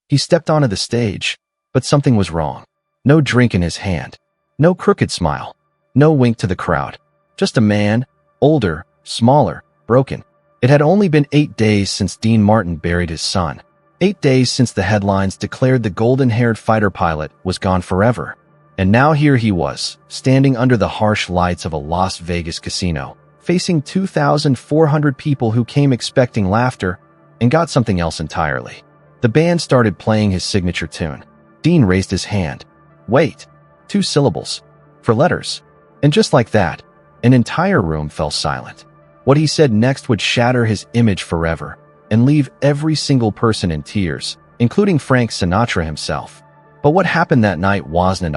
He stepped onto the stage, but something was wrong. No drink in his hand. No crooked smile. No wink to the crowd. Just a man, older, smaller, broken. It had only been 8 days since Dean Martin buried his son. 8 days since the headlines declared the golden-haired fighter pilot was gone forever. And now here he was, standing under the harsh lights of a Las Vegas casino, facing 2,400 people who came expecting laughter and got something else entirely. The band started playing his signature tune. Dean raised his hand. Wait. 2 syllables. 4 letters. And just like that, an entire room fell silent. What he said next would shatter his image forever and leave every single person in tears, including Frank Sinatra himself. But what happened that night wasn't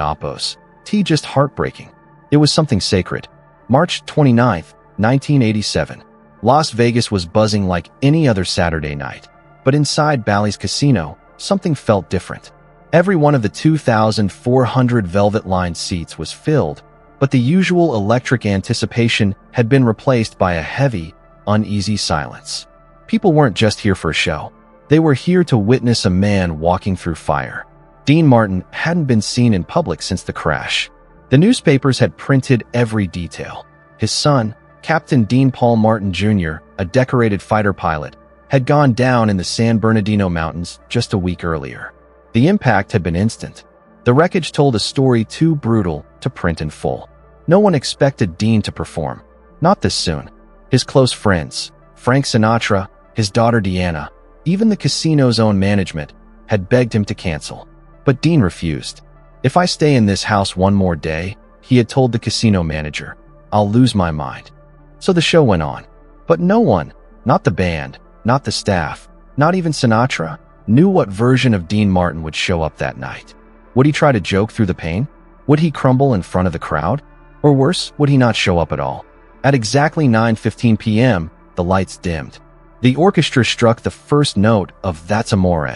just heartbreaking. It was something sacred. March 29th, 1987. Las Vegas was buzzing like any other Saturday night. But inside Bally's casino, something felt different. Every one of the 2,400 velvet-lined seats was filled, but the usual electric anticipation had been replaced by a heavy, uneasy silence. People weren't just here for a show. They were here to witness a man walking through fire. Dean Martin hadn't been seen in public since the crash. The newspapers had printed every detail. His son, Captain Dean Paul Martin Jr., a decorated fighter pilot, had gone down in the San Bernardino Mountains just a week earlier. The impact had been instant. The wreckage told a story too brutal to print in full. No one expected Dean to perform. Not this soon. His close friends, Frank Sinatra, his daughter Deanna, even the casino's own management, had begged him to cancel. But Dean refused. "If I stay in this house one more day," he had told the casino manager, "I'll lose my mind." So the show went on. But no one, not the band, not the staff, not even Sinatra, knew what version of Dean Martin would show up that night. Would he try to joke through the pain? Would he crumble in front of the crowd? Or worse, would he not show up at all? At exactly 9:15 p.m., the lights dimmed. The orchestra struck the first note of That's Amore,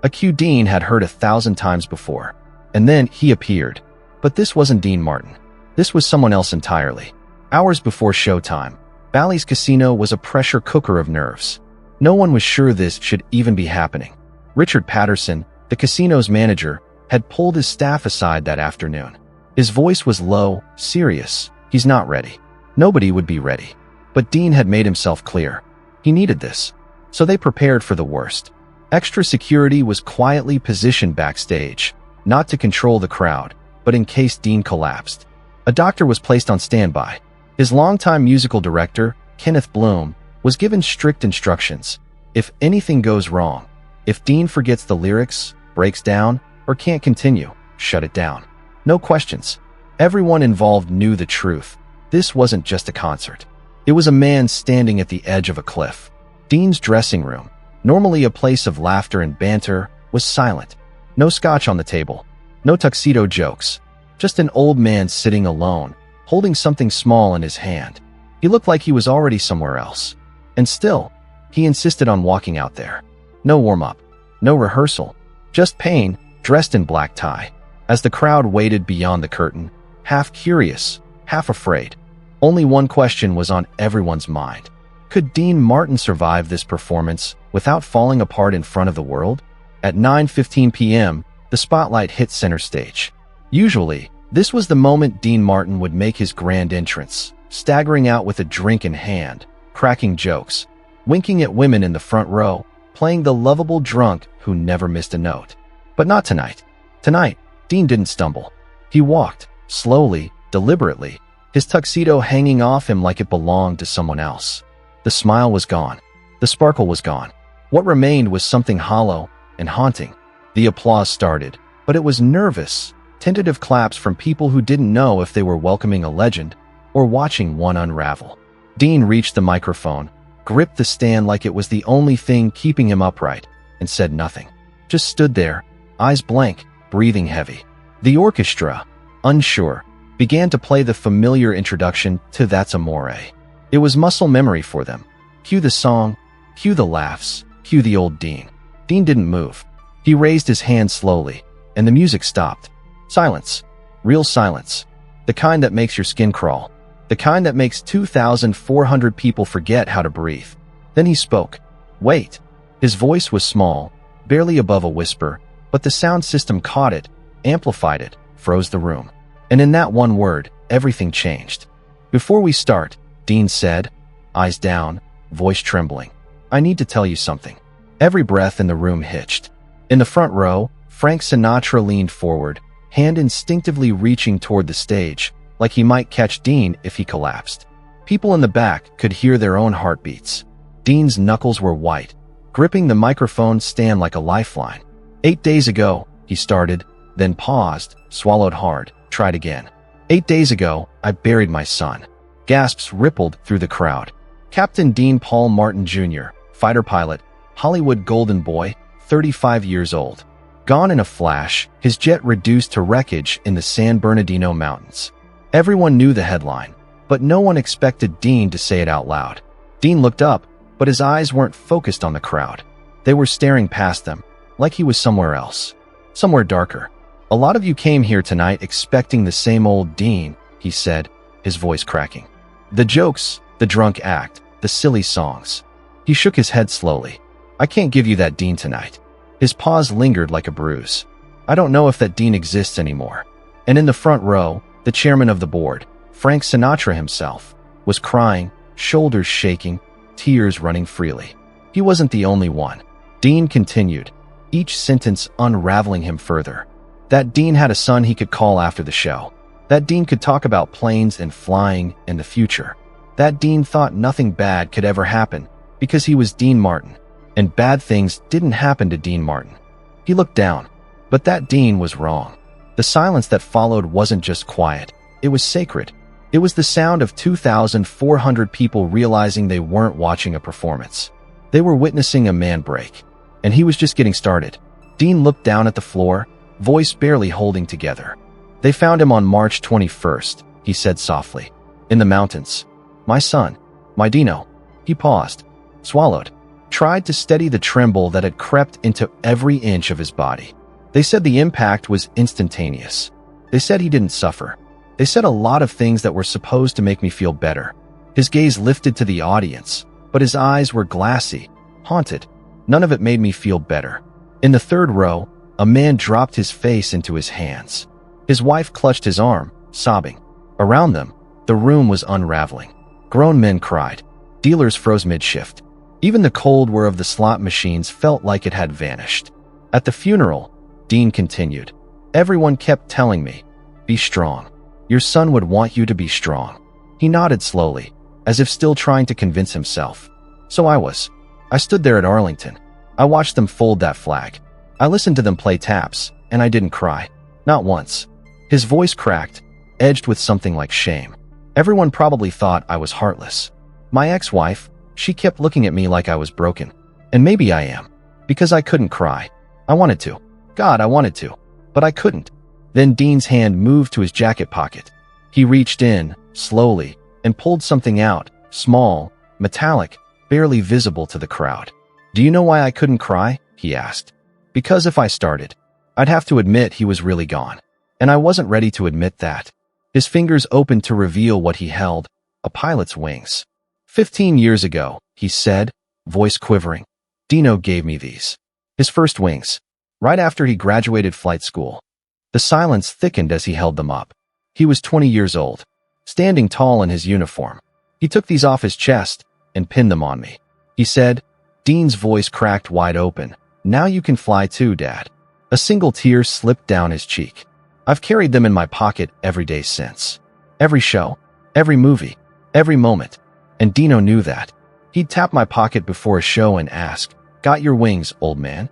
a cue Dean had heard 1,000 times before. And then he appeared. But this wasn't Dean Martin. This was someone else entirely. Hours before showtime, Bally's casino was a pressure cooker of nerves. No one was sure this should even be happening. Richard Patterson, the casino's manager, had pulled his staff aside that afternoon. His voice was low, serious. He's not ready. Nobody would be ready. But Dean had made himself clear. He needed this. So they prepared for the worst. Extra security was quietly positioned backstage, not to control the crowd, but in case Dean collapsed. A doctor was placed on standby. His longtime musical director, Kenneth Bloom, was given strict instructions. If anything goes wrong, if Dean forgets the lyrics, breaks down, or can't continue, shut it down. No questions. Everyone involved knew the truth. This wasn't just a concert. It was a man standing at the edge of a cliff. Dean's dressing room, normally a place of laughter and banter, was silent. No scotch on the table. No tuxedo jokes. Just an old man sitting alone, holding something small in his hand. He looked like he was already somewhere else. And still, he insisted on walking out there. No warm-up. No rehearsal. Just pain, dressed in black tie. As the crowd waited beyond the curtain, half curious, half afraid, only one question was on everyone's mind. Could Dean Martin survive this performance without falling apart in front of the world? At 9:15 p.m., the spotlight hit center stage. Usually, this was the moment Dean Martin would make his grand entrance, staggering out with a drink in hand, cracking jokes, winking at women in the front row, playing the lovable drunk who never missed a note. But not tonight. Tonight, Dean didn't stumble. He walked, slowly, deliberately, his tuxedo hanging off him like it belonged to someone else. The smile was gone. The sparkle was gone. What remained was something hollow and haunting. The applause started, but it was nervous, tentative claps from people who didn't know if they were welcoming a legend or watching one unravel. Dean reached the microphone, gripped the stand like it was the only thing keeping him upright, and said nothing. Just stood there, eyes blank, breathing heavy. The orchestra, unsure, began to play the familiar introduction to That's Amore. It was muscle memory for them. Cue the song, cue the laughs, cue the old Dean. Dean didn't move. He raised his hand slowly, and the music stopped. Silence. Real silence. The kind that makes your skin crawl. The kind that makes 2,400 people forget how to breathe. Then he spoke. Wait. His voice was small, barely above a whisper, but the sound system caught it, amplified it, froze the room. And in that one word, everything changed. "Before we start," Dean said, eyes down, voice trembling, "I need to tell you something." Every breath in the room hitched. In the front row, Frank Sinatra leaned forward, hand instinctively reaching toward the stage, like he might catch Dean if he collapsed. People in the back could hear their own heartbeats. Dean's knuckles were white, gripping the microphone stand like a lifeline. 8 days ago, he started, then paused, swallowed hard, tried again. 8 days ago, I buried my son. Gasps rippled through the crowd. Captain Dean Paul Martin Jr., fighter pilot, Hollywood golden boy, 35 years old. Gone in a flash, his jet reduced to wreckage in the San Bernardino Mountains. Everyone knew the headline, but no one expected Dean to say it out loud. Dean looked up, but his eyes weren't focused on the crowd. They were staring past them, like he was somewhere else. Somewhere darker. "A lot of you came here tonight expecting the same old Dean," he said, his voice cracking. "The jokes, the drunk act, the silly songs." He shook his head slowly. "I can't give you that Dean tonight." His pause lingered like a bruise. "I don't know if that Dean exists anymore." And in the front row, the chairman of the board, Frank Sinatra himself, was crying, shoulders shaking, tears running freely. He wasn't the only one. Dean continued, each sentence unraveling him further. That Dean had a son he could call after the show. That Dean could talk about planes and flying and the future. That Dean thought nothing bad could ever happen because he was Dean Martin, and bad things didn't happen to Dean Martin. He looked down, but that Dean was wrong. The silence that followed wasn't just quiet, it was sacred. It was the sound of 2,400 people realizing they weren't watching a performance. They were witnessing a man break, and he was just getting started. Dean looked down at the floor, voice barely holding together. "They found him on March 21st, he said softly. "In the mountains. My son. My Dino." He paused, swallowed, tried to steady the tremble that had crept into every inch of his body. "They said the impact was instantaneous. They said he didn't suffer. They said a lot of things that were supposed to make me feel better." His gaze lifted to the audience, but his eyes were glassy, haunted. "None of it made me feel better." In the third row, a man dropped his face into his hands. His wife clutched his arm, sobbing. Around them, the room was unraveling. Grown men cried. Dealers froze mid-shift. Even the cold whir of the slot machines felt like it had vanished. At the funeral, Dean continued, "Everyone kept telling me, 'Be strong. Your son would want you to be strong.'" He nodded slowly, as if still trying to convince himself. "So I was. I stood there at Arlington. I watched them fold that flag. I listened to them play taps, and I didn't cry. Not once." His voice cracked, edged with something like shame. "Everyone probably thought I was heartless. My ex-wife, she kept looking at me like I was broken. And maybe I am. Because I couldn't cry. I wanted to. God, I wanted to. But I couldn't." Then Dean's hand moved to his jacket pocket. He reached in, slowly, and pulled something out, small, metallic, barely visible to the crowd. "Do you know why I couldn't cry?" he asked. "Because if I started, I'd have to admit he was really gone. And I wasn't ready to admit that." His fingers opened to reveal what he held, a pilot's wings. 15 years ago, he said, voice quivering, "Dino gave me these. His first wings. Right after he graduated flight school." The silence thickened as he held them up. He was 20 years old, standing tall in his uniform. "He took these off his chest and pinned them on me," he said. Dean's voice cracked wide open. "Now you can fly too, Dad." A single tear slipped down his cheek. "I've carried them in my pocket every day since. Every show, every movie, every moment." And Dino knew that. He'd tap my pocket before a show and ask, "Got your wings, old man?"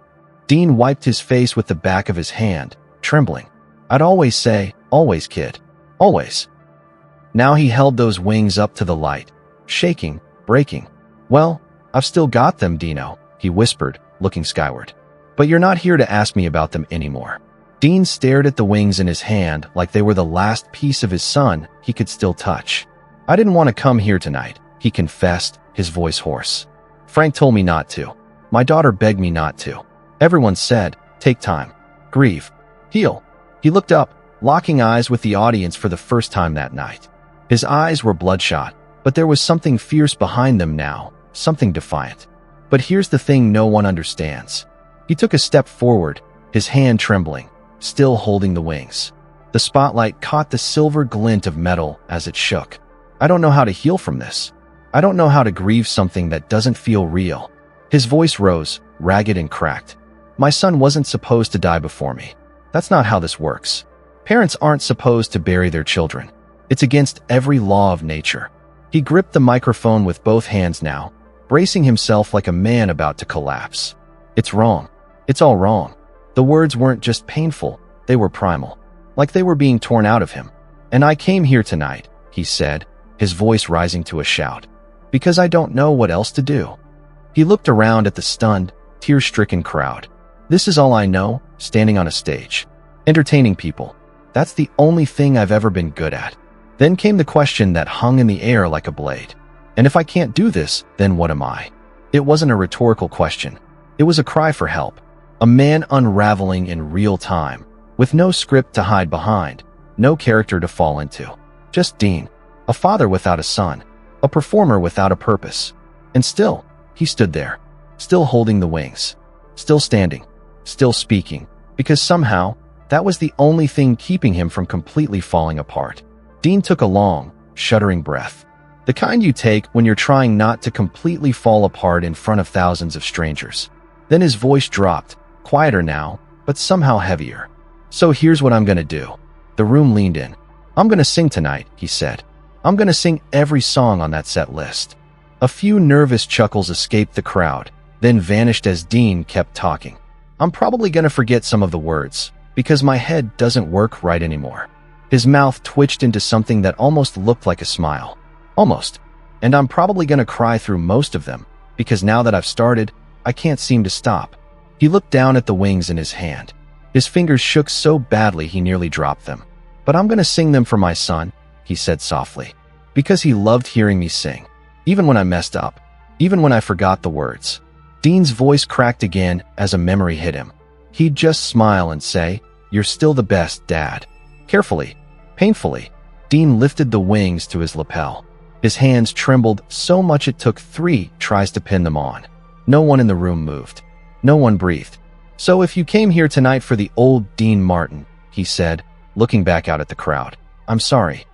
Dean wiped his face with the back of his hand, trembling. "I'd always say, always, kid. Always." Now he held those wings up to the light, shaking, breaking. "Well, I've still got them, Dino," he whispered, looking skyward. "But you're not here to ask me about them anymore." Dean stared at the wings in his hand like they were the last piece of his son he could still touch. "I didn't want to come here tonight," he confessed, his voice hoarse. "Frank told me not to. My daughter begged me not to. Everyone said, take time. Grieve. Heal." He looked up, locking eyes with the audience for the first time that night. His eyes were bloodshot, but there was something fierce behind them now, something defiant. "But here's the thing no one understands," He took a step forward, his hand trembling, still holding the wings. The spotlight caught the silver glint of metal as it shook. I don't know how to heal from this. I don't know how to grieve something that doesn't feel real. His voice rose, ragged and cracked. My son wasn't supposed to die before me. That's not how this works. Parents aren't supposed to bury their children. It's against every law of nature. He gripped the microphone with both hands now, bracing himself like a man about to collapse. It's wrong. It's all wrong. The words weren't just painful, they were primal. Like they were being torn out of him. And I came here tonight, he said, his voice rising to a shout, because I don't know what else to do. He looked around at the stunned, tear-stricken crowd. This is all I know, standing on a stage. Entertaining people. That's the only thing I've ever been good at. Then came the question that hung in the air like a blade. And if I can't do this, then what am I? It wasn't a rhetorical question. It was a cry for help. A man unraveling in real time, with no script to hide behind, no character to fall into. Just Dean, a father without a son, a performer without a purpose. And still, he stood there, still holding the wings, still standing, still speaking, because somehow, that was the only thing keeping him from completely falling apart. Dean took a long, shuddering breath. The kind you take when you're trying not to completely fall apart in front of thousands of strangers. Then his voice dropped, quieter now, but somehow heavier. So here's what I'm gonna do. The room leaned in. I'm gonna sing tonight, he said. I'm gonna sing every song on that set list. A few nervous chuckles escaped the crowd, then vanished as Dean kept talking. I'm probably gonna forget some of the words, because my head doesn't work right anymore. His mouth twitched into something that almost looked like a smile. Almost. And I'm probably gonna cry through most of them, because now that I've started, I can't seem to stop. He looked down at the wings in his hand. His fingers shook so badly he nearly dropped them. But I'm gonna sing them for my son, he said softly, because he loved hearing me sing, even when I messed up, even when I forgot the words. Dean's voice cracked again as a memory hit him. He'd just smile and say, "You're still the best, Dad." Carefully, painfully, Dean lifted the wings to his lapel. His hands trembled so much it took 3 tries to pin them on. No one in the room moved. No one breathed. "So if you came here tonight for the old Dean Martin," he said, looking back out at the crowd, "I'm sorry."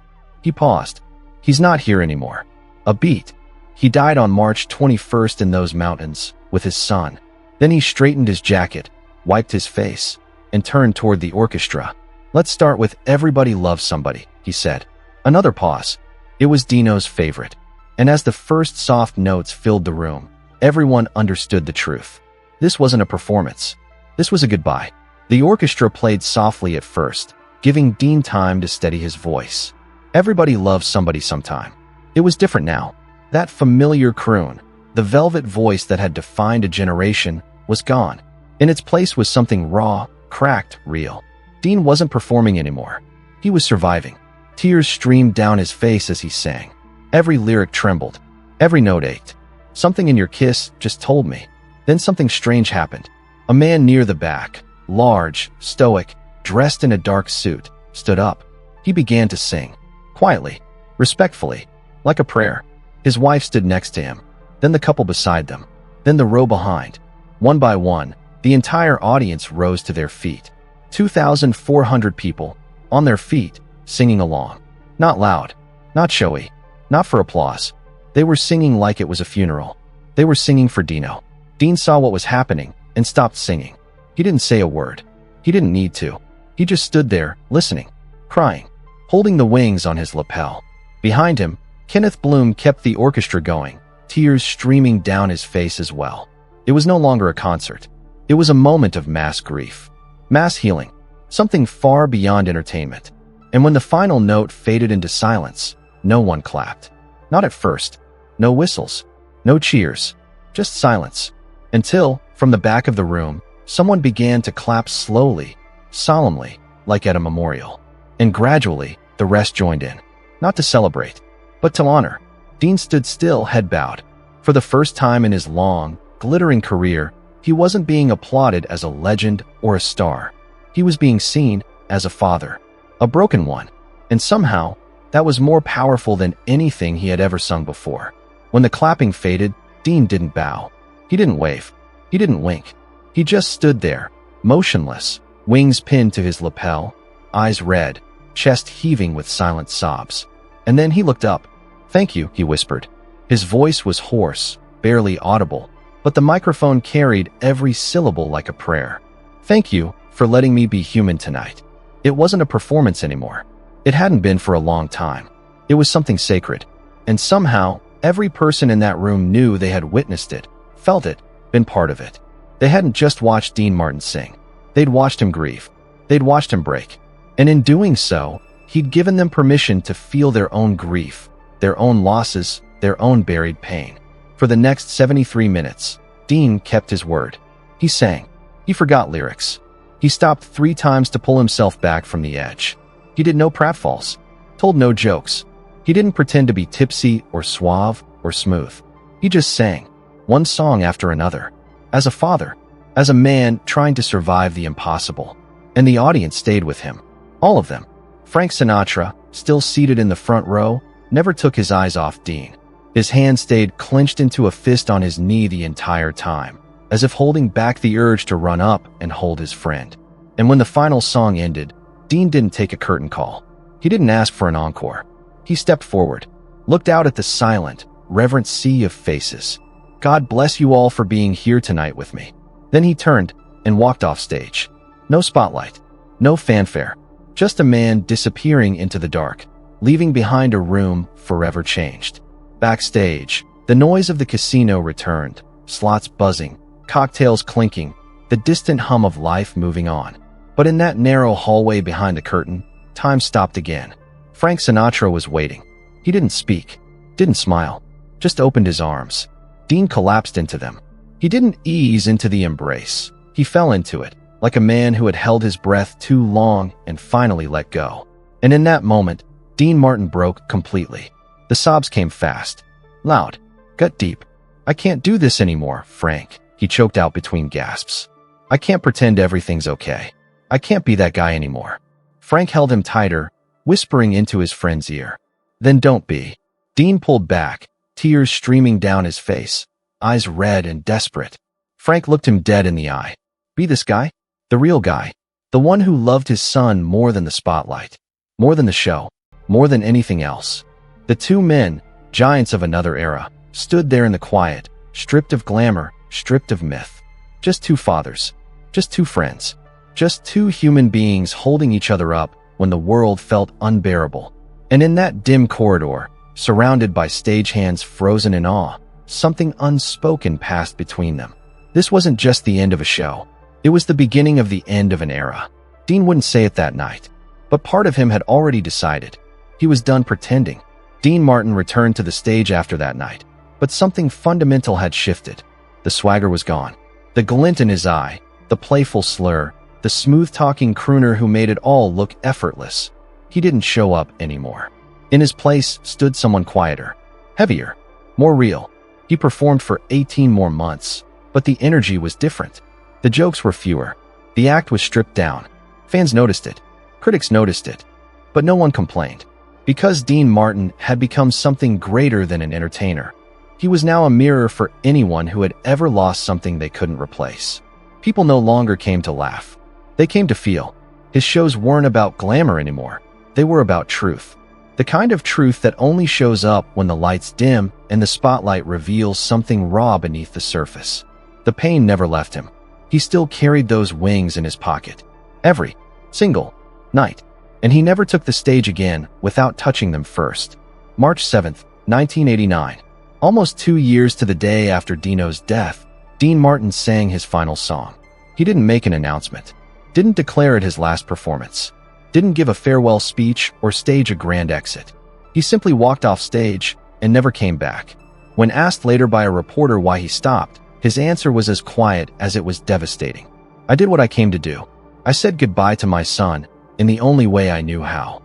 He paused. He's not here anymore. A beat. He died on March 21st in those mountains, with his son. Then he straightened his jacket, wiped his face, and turned toward the orchestra. "Let's start with Everybody Loves Somebody," he said. Another pause. It was Dino's favorite. And as the first soft notes filled the room, everyone understood the truth. This wasn't a performance. This was a goodbye. The orchestra played softly at first, giving Dean time to steady his voice. Everybody loves somebody sometime. It was different now. That familiar croon, the velvet voice that had defined a generation, was gone. In its place was something raw, cracked, real. Dean wasn't performing anymore. He was surviving. Tears streamed down his face as he sang. Every lyric trembled. Every note ached. "Something in your kiss just told me." Then something strange happened. A man near the back, large, stoic, dressed in a dark suit, stood up. He began to sing. Quietly, respectfully, like a prayer. His wife stood next to him. Then the couple beside them. Then the row behind. One by one, the entire audience rose to their feet. 2,400 people, on their feet, singing along. Not loud, not showy, not for applause. They were singing like it was a funeral. They were singing for Dino. Dean saw what was happening and stopped singing. He didn't say a word. He didn't need to. He just stood there, listening, crying, holding the wings on his lapel. Behind him, Kenneth Bloom kept the orchestra going, tears streaming down his face as well. It was no longer a concert. It was a moment of mass grief, mass healing, something far beyond entertainment. And when the final note faded into silence, no one clapped. Not at first. No whistles. No cheers. Just silence. Until, from the back of the room, someone began to clap slowly, solemnly, like at a memorial. And gradually, the rest joined in. Not to celebrate, but to honor. Dean stood still, head bowed. For the first time in his long, glittering career, he wasn't being applauded as a legend or a star. He was being seen as a father. A broken one. And somehow, that was more powerful than anything he had ever sung before. When the clapping faded, Dean didn't bow. He didn't wave. He didn't wink. He just stood there, motionless, wings pinned to his lapel, eyes red, chest heaving with silent sobs. And then he looked up. "Thank you," he whispered. His voice was hoarse, barely audible, but the microphone carried every syllable like a prayer. "Thank you for letting me be human tonight." It wasn't a performance anymore. It hadn't been for a long time. It was something sacred. And somehow, every person in that room knew they had witnessed it, felt it, been part of it. They hadn't just watched Dean Martin sing. They'd watched him grieve. They'd watched him break. And in doing so, he'd given them permission to feel their own grief, their own losses, their own buried pain. For the next 73 minutes, Dean kept his word. He sang. He forgot lyrics. He stopped 3 times to pull himself back from the edge. He did no pratfalls, told no jokes. He didn't pretend to be tipsy or suave or smooth. He just sang, one song after another. As a father, as a man trying to survive the impossible. And the audience stayed with him. All of them. Frank Sinatra, still seated in the front row, never took his eyes off Dean. His hand stayed clenched into a fist on his knee the entire time, as if holding back the urge to run up and hold his friend. And when the final song ended, Dean didn't take a curtain call. He didn't ask for an encore. He stepped forward, looked out at the silent, reverent sea of faces. "God bless you all for being here tonight with me." Then he turned and walked off stage. No spotlight, no fanfare, just a man disappearing into the dark, leaving behind a room forever changed. Backstage, the noise of the casino returned, slots buzzing, cocktails clinking, the distant hum of life moving on. But in that narrow hallway behind the curtain, time stopped again. Frank Sinatra was waiting. He didn't speak, didn't smile, just opened his arms. Dean collapsed into them. He didn't ease into the embrace. He fell into it, like a man who had held his breath too long and finally let go. And in that moment, Dean Martin broke completely. The sobs came fast, loud, gut deep. "I can't do this anymore, Frank," he choked out between gasps. "I can't pretend everything's okay. I can't be that guy anymore." Frank held him tighter, whispering into his friend's ear. "Then don't be." Dean pulled back, tears streaming down his face, eyes red and desperate. Frank looked him dead in the eye. "Be this guy? The real guy. The one who loved his son more than the spotlight, more than the show, more than anything else." The two men, giants of another era, stood there in the quiet, stripped of glamour, stripped of myth. Just two fathers, just two friends, just two human beings holding each other up when the world felt unbearable. And in that dim corridor, surrounded by stagehands frozen in awe, something unspoken passed between them. This wasn't just the end of a show. It was the beginning of the end of an era. Dean wouldn't say it that night, but part of him had already decided. He was done pretending. Dean Martin returned to the stage after that night, but something fundamental had shifted. The swagger was gone. The glint in his eye, the playful slur, the smooth-talking crooner who made it all look effortless. He didn't show up anymore. In his place stood someone quieter, heavier, more real. He performed for 18 more months, but the energy was different. The jokes were fewer. The act was stripped down. Fans noticed it. Critics noticed it. But no one complained. Because Dean Martin had become something greater than an entertainer. He was now a mirror for anyone who had ever lost something they couldn't replace. People no longer came to laugh. They came to feel. His shows weren't about glamour anymore. They were about truth. The kind of truth that only shows up when the lights dim and the spotlight reveals something raw beneath the surface. The pain never left him. He still carried those wings in his pocket. Every single night. And he never took the stage again without touching them first. March 7th, 1989. Almost 2 years to the day after Dino's death, Dean Martin sang his final song. He didn't make an announcement. Didn't declare it his last performance. Didn't give a farewell speech or stage a grand exit. He simply walked off stage and never came back. When asked later by a reporter why he stopped, his answer was as quiet as it was devastating. "I did what I came to do. I said goodbye to my son in the only way I knew how."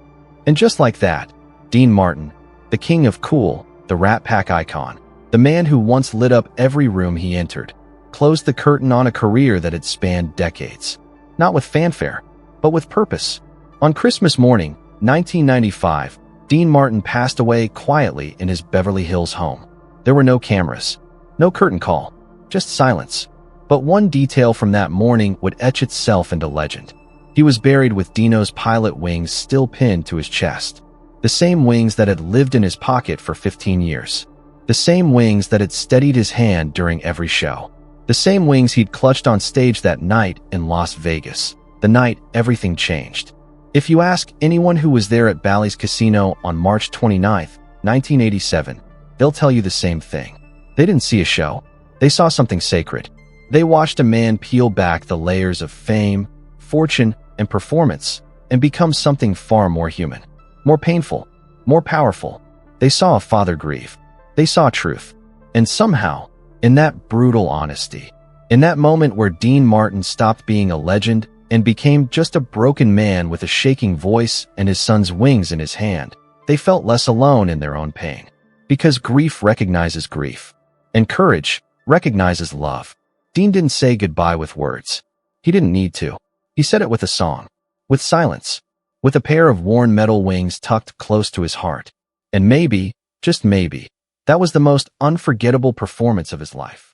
And just like that, Dean Martin, the king of cool, the Rat Pack icon, the man who once lit up every room he entered, closed the curtain on a career that had spanned decades. Not with fanfare, but with purpose. On Christmas morning, 1995, Dean Martin passed away quietly in his Beverly Hills home. There were no cameras, no curtain call, just silence. But one detail from that morning would etch itself into legend. He was buried with Dino's pilot wings still pinned to his chest. The same wings that had lived in his pocket for 15 years. The same wings that had steadied his hand during every show. The same wings he'd clutched on stage that night in Las Vegas. The night everything changed. If you ask anyone who was there at Bally's casino on March 29, 1987, they'll tell you the same thing. They didn't see a show. They saw something sacred. They watched a man peel back the layers of fame, fortune, and performance and become something far more human, more painful, more powerful. They saw a father grieve. They saw truth. And somehow, in that brutal honesty, in that moment where Dean Martin stopped being a legend and became just a broken man with a shaking voice and his son's wings in his hand, they felt less alone in their own pain. Because grief recognizes grief, and courage recognizes love. Dean didn't say goodbye with words. He didn't need to. He said it with a song, with silence, with a pair of worn metal wings tucked close to his heart. And maybe, just maybe, that was the most unforgettable performance of his life.